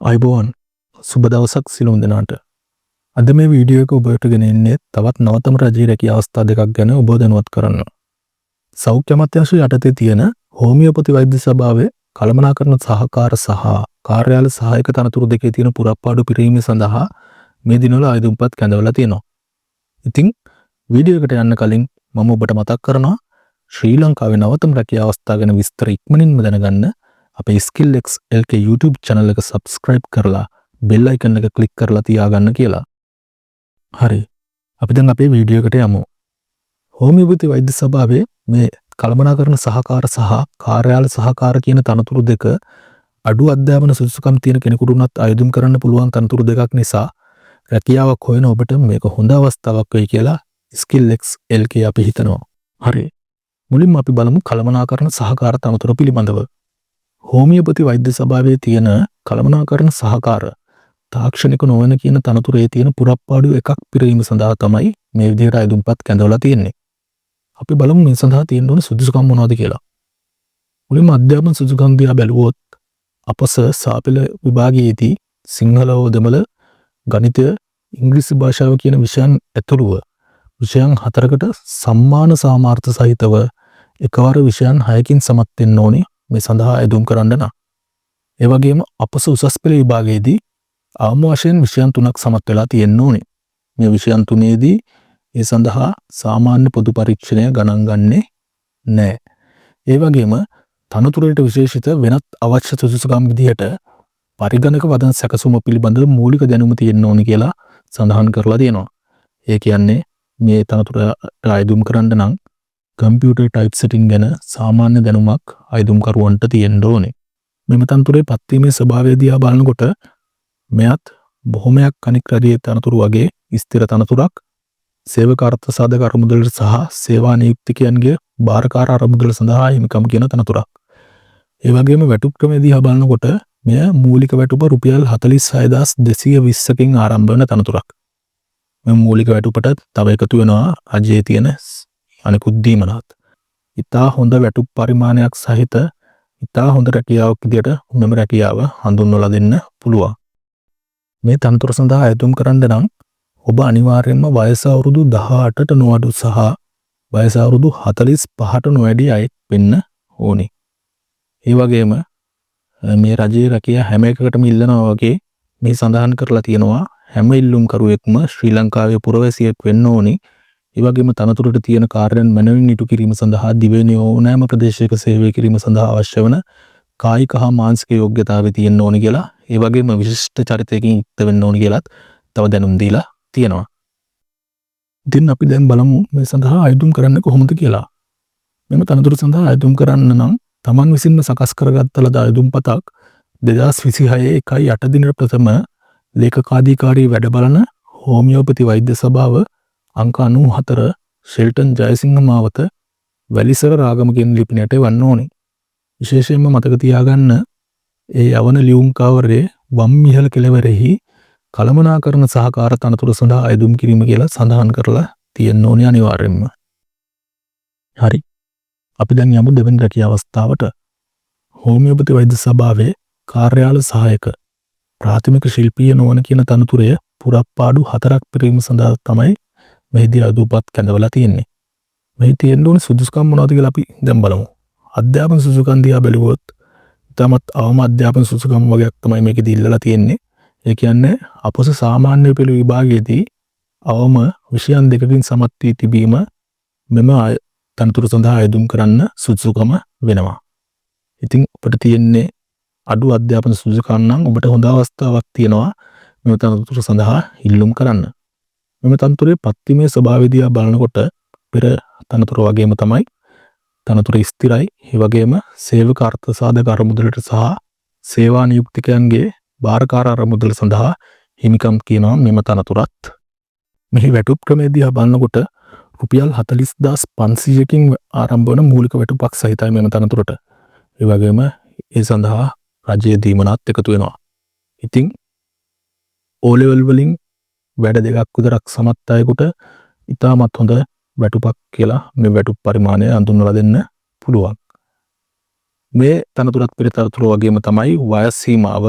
අයිබෝන් සුබ දවසක් සිළුම් දෙනාට. අද මේ වීඩියෝ එක ඔබට ගෙන එන්නේ තවත් නවතම රජයේ රැකියා අවස්ථා දෙකක් ගැන ඔබ දැනුවත් කරන්න. සෞඛ්‍ය අමාත්‍යාංශය යටතේ තියෙන හෝමියෝපති වෛද්‍ය සභාවේ කළමනාකරණ සහකාර සහ කාර්යාල සහායක තනතුරු දෙකේ තියෙන පුරප්පාඩු පිරීම සඳහා මේ දිනවල ආයුධම්පත් කැඳවලා තියෙනවා. ඉතින් වීඩියෝ එකට යන්න කලින් මම ඔබට මතක් කරනවා ශ්‍රී ලංකාවේ නවතම රැකියා අවස්ථා ගැන විස්තර ඉක්මනින්ම දැනගන්න අපේ SkillX LK YouTube channel එක subscribe කරලා bell icon එක click කරලා තියාගන්න කියලා. හරි. අපි දැන් අපේ වීඩියෝ එකට යමු. හෝමියෝපති වෛද්‍ය සභාවේ මේ කළමනාකරණ සහකාර සහ කාර්යාල සහකාර කියන තනතුරු දෙක අඩු අධ්‍යාපන සුදුසුකම් තියෙන කෙනෙකුට උනත් ආයුධම් කරන්න පුළුවන් තනතුරු දෙකක් නිසා රැකියාවක් හොයන ඔබට මේක හොඳ අවස්ථාවක් වෙයි කියලා SkillX LK අපි හිතනවා. හරි. මුලින්ම අපි බලමු කළමනාකරණ සහකාර තනතුර පිළිබඳව. හෝමියෝපති වෛද්‍ය සභාවේ තියෙන කළමනාකරණ සහකාර තාක්ෂණික නොවන කියන තනතුරේ තියෙන පුරප්පාඩු එකක් පිරීම සඳහා තමයි මේ විදිහට ආයුධම්පත් කැඳවලා තියෙන්නේ. අපි බලමු මේ සඳහා තියෙන්න ඕන සුදුසුකම් මොනවද කියලා. මුලින්ම අධ්‍යාපන සුදුසුකම් දිහා බැලුවොත් අපස සාපේල විභාගයේදී සිංහල හෝ දෙමළ ගණිතය ඉංග්‍රීසි භාෂාව කියන විෂයන් ඇතුළුව විෂයන් 4කට සම්මාන සාමාර්ථ සහිතව එකවර විෂයන් 6කින් සමත් වෙන්න ඕනේ මේ සඳහා ආයුධම් කරන්න නම්. ඒ වගේම අපස උසස් පෙළ විභාගයේදී අවම වශයෙන් විෂයන් 3ක් සමත් වෙලා තියෙන්න ඕනේ. මේ විෂයන් 3ේදී ඒ සඳහා සාමාන්‍ය පොදු පරීක්ෂණය ගණන් ගන්නේ නැහැ. ඒ වගේම තනතුරට විශේෂිත වෙනත් අවශ්‍ය සුදුසුකම් විදිහට පරිගණක වදන් සැකසුම පිළිබඳව මූලික දැනුම තියෙන්න ඕනේ කියලා සඳහන් කරලා තියෙනවා. ඒ කියන්නේ මේ තනතුරට ආයුධම් කරන්න නම් කම්පියුටර් ටයිප් සෙටින් ගැන සාමාන්‍ය දැනුමක් ආයුධම්කරුවන්ට තියෙන්න ඕනේ. මෙම තනතුරේ පත්වීමේ ස්වභාවය දිහා බලනකොට මෙයත් බොහොමයක් අනික් රජයේ තනතුරු වගේ ස්ථිර තනතුරක් සේවක අර්ථ සාධක අරමුදල සහ සේවා නියුක්තිකයන්ගේ භාරකාර අරමුදල සඳහා හිමිකම් කියන තනතුරක්. ඒ වගේම වැටුප් ක්‍රමය දිහා බලනකොට මෙය මූලික වැටුප රුපියල් 46220කින් ආරම්භ වන තනතුරක්. මේ මූලික වැටුපට තව එකතු වෙනවා රජයේ තියෙන අනෙකුත් දීමනත්. ඉතා හොඳ වැටුප් පරිමාණයක් සහිත ඉතා හොඳ රැකියාවක් විදියට මෙම රැකියාව හඳුන්වලා දෙන්න පුළුවන්. මේ තනතුර සඳහා ආයුධම් කරන්න නම් ඔබ අනිවාර්යයෙන්ම වයස අවුරුදු 18ට නොඅඩු සහ වයස අවුරුදු 45ට නොවැඩි අයෙක් වෙන්න ඕනේ. ඒ වගේම මේ රජයේ රැකියා හැම එකකටම ඉල්ලනවා වගේ මේ සඳහන් කරලා තියෙනවා හැම ඉල්ලුම් කරුවෙක්ම ශ්‍රී ලංකාවේ පුරවැසියෙක් වෙන්න ඕනේ. ඒ වගේම තනතුරට තියෙන කාර්යයන් මනවින් ඉටු කිරීම සඳහා දිවෙන ඕනෑම ප්‍රදේශයක සේවය කිරීම සඳහා අවශ්‍ය වන කායික හා මානසික යෝග්‍යතාවය තියෙන්න ඕනේ කියලා ඒ වගේම විශිෂ්ට චරිතයකින් යුක්ත වෙන්න ඕනේ කියලා තව දැනුම් දීලා තියෙනවා. ඉතින් අපි දැන් බලමු මේ සඳහා ආයුධම් කරන්න කොහොමද කියලා. මෙම තනතුර සඳහා ආයුධම් කරන්න නම් Taman විසින්ම සකස් කරගත්ත ලද ආයුධම් පතක් 2026 1/8 දින ප්‍රථම ලේකකාධිකාරී වැඩ බලන හෝමියෝපති වෛද්‍ය සභාව අංක 94 ෂෙල්ටන් ජයසිංහ මාවත වැලිසර රාගමකින් ලිපිනයට වන්න ඕනේ. විශේෂයෙන්ම මතක තියාගන්න ඒ යවන ලියුම් කවරේ වම් ඉහළ කෙළවරෙහි කළමනාකරණ සහකාර තනතුර සඳහා ආයුධම් කිරීම කියලා සඳහන් කරලා තියෙන්න ඕනේ අනිවාර්යෙන්ම. හරි. අපි දැන් යමු දෙවෙනි රැකියා අවස්ථාවට. හෝමියෝපති වෛද්‍ය සභාවේ කාර්යාල සහායක ප්‍රාථමික ශිල්පීය නොවන කියන තනතුරය පුරප්පාඩු 4ක් පිරීම සඳහා තමයි මෙහිදී ආයුධම්පත් කැඳවලා තියෙන්නේ. මෙහි තියෙන්න ඕනේ සුදුසුකම් මොනවද කියලා අපි දැන් බලමු. අධ්‍යාපන සුදුසුකම් දිහා බැලුවොත් තමත් අවම අධ්‍යාපන සුදුසුකම් වගේක් තමයි මේකෙදී ඉල්ලලා තියෙන්නේ. ඒ කියන්නේ අපොස සාමාන්‍ය පෙළ විභාගයේදී අවම විෂයන් දෙකකින් සමත් වී තිබීම මෙම තනතුර සඳහා ආයුධම් කරන්න සුදුසුකම වෙනවා. ඉතින් ඔබට තියෙන්නේ අඩු අධ්‍යාපන සුදුසුකම් නම් ඔබට හොඳ අවස්ථාවක් තියෙනවා මෙම තනතුර සඳහා ඉල්ලුම් කරන්න. මෙම තනතුරේ පත්වීමේ ස්වභාවය දිහා බලනකොට පෙර තනතුර වගේම තමයි තනතුර ස්ථිරයි. ඒ වගේම සේවක අර්ථ සාධක අරමුදලට සහ සේවා නියුක්තිකයන්ගේ භාරකාර අරමුදල සඳහා හිමිකම් කියනවා මෙම තනතුරත්. මෙහි වැටුප් ක්‍රමය දිහා බලනකොට රුපියල් 40500කින් ආරම්භ වන මූලික වැටුපක් සහිතයි මෙම තනතුරට. ඒ වගේම ඒ සඳහා රජයේ දීමනත් එකතු වෙනවා. ඉතින් O level වලින් වැඩ දෙකක් විතරක් සමත් අයෙකුට ඉතාමත් හොඳ වැටුපක් කියලා මේ වැටුප් පරිමාණය හඳුන්වලා දෙන්න පුළුවන්. මේ තනතුරත් පෙර තනතුර වගේම තමයි වයස් සීමාව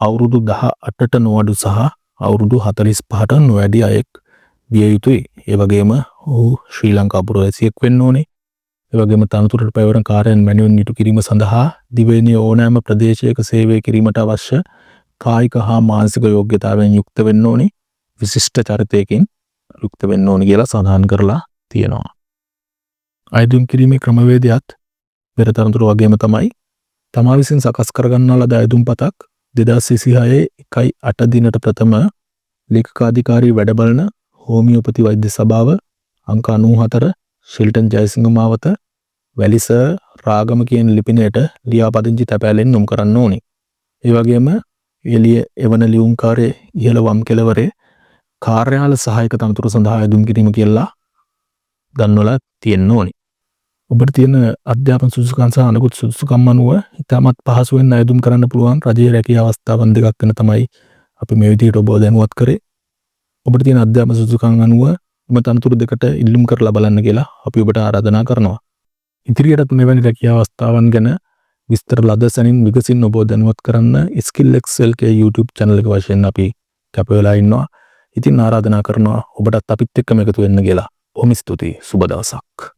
අවුරුදු 18ට නොඅඩු සහ අවුරුදු 45ට නොවැඩි අයෙක් විය යුතුයි. ඒ වගේම ඔහු ශ්‍රී ලංකා පුරවැසියෙක් වෙන්න ඕනේ. ඒ වගේම තනතුරට පැවරෙන කාර්යයන් මැනුවෙන් ඉටු කිරීම සඳහා දිවයිනේ ඕනෑම ප්‍රදේශයක සේවය කිරීමට අවශ්‍ය කායික හා මානසික යෝග්‍යතාවයෙන් යුක්ත වෙන්න ඕනේ. විශිෂ්ට චරිතයකින් යුක්ත වෙන්න ඕනේ කියලා සඳහන් කරලා තියෙනවා. අයදුම් කිරීමේ ක්‍රමවේදයත් පෙර තනතුරු වගේම තමයි. තමා විසින් සකස් කරගන්නා ලද අයදුම් පතක් 2026 1/8 දිනට ප්‍රථම ලේකකාධිකාරී වැඩබලන හෝමියෝපති වෛද්‍ය සභාව අංක 94 ෂෙල්ටන් ජයසිංහ මාවත වැලිස රාගම කියන ලිපිනයට ලියාපදිංචි තැපෑලෙන් නම් කරන්න ඕනේ. ඒ වගේම එළිය එවන ලියුම්කාරයේ ඉහළ වම් කෙළවරේ කාර්යාල සහායක තනතුරු සඳහා අයදුම් කිරීම කියලා දන්වලා තියෙන්න ඕනේ. ඔබට තියෙන අධ්‍යාපන සුදුසුකම් සහ අනෙකුත් සුදුසුකම් අනුව ඉතාමත් පහසුවෙන් අයදුම් කරන්න පුළුවන් රජයේ රැකියාව අවස්ථාවන් දෙකක් වෙන තමයි අපි මේ විදිහට ඔබව දැනුවත් කරේ. ඔබට තියෙන අධ්‍යාපන සුදුසුකම් අනුව මේ තනතුරු දෙකට ඉල්ලුම් කරලා බලන්න කියලා අපි ඔබට ආරාධනා කරනවා. ඉදිරියටත් මෙවැනි රැකියාව අවස්ථාවන් ගැන විස්තර ලද සැනින් විගසින් ඔබව දැනුවත් කරන්න SkillXLK YouTube channel එක වශයෙන් අපි කැප වෙලා ඉන්නවා. ඉතින් ආරාධනා කරනවා ඔබටත් අපිත් එක්කම එකතු වෙන්න කියලා. බොහොම ස්තුතියි. සුබ දවසක්.